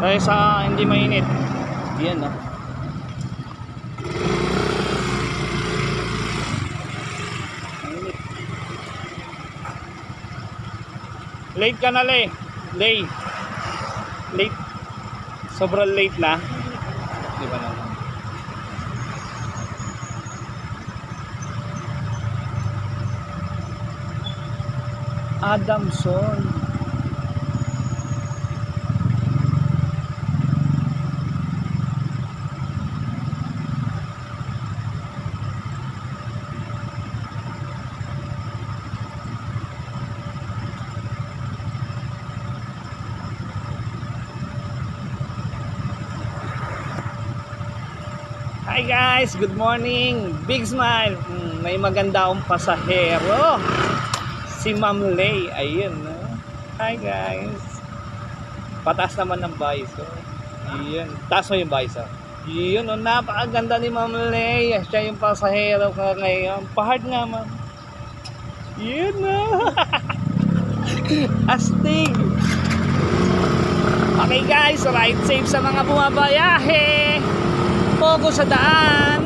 Dahil sa hindi mainit. Yan, no? Mainit. Late ka na, Lay. Late. Sobrang late na. Di ba naman? Adamson. Hi guys, good morning. Big smile. May maganda akong pasahero. Si Ma'am Lay. Ayun, no? Hi guys. Pataas naman ng viso. Ayun. Taas mo yung viso. Ayun, no? Napakaganda ni Ma'am Lay. Siya yung pasahero ka ngayon. Pahard nga, ma'am. Ayun, no? Astig. Okay guys, ride safe sa mga bumabayahe. Pogo sa daan.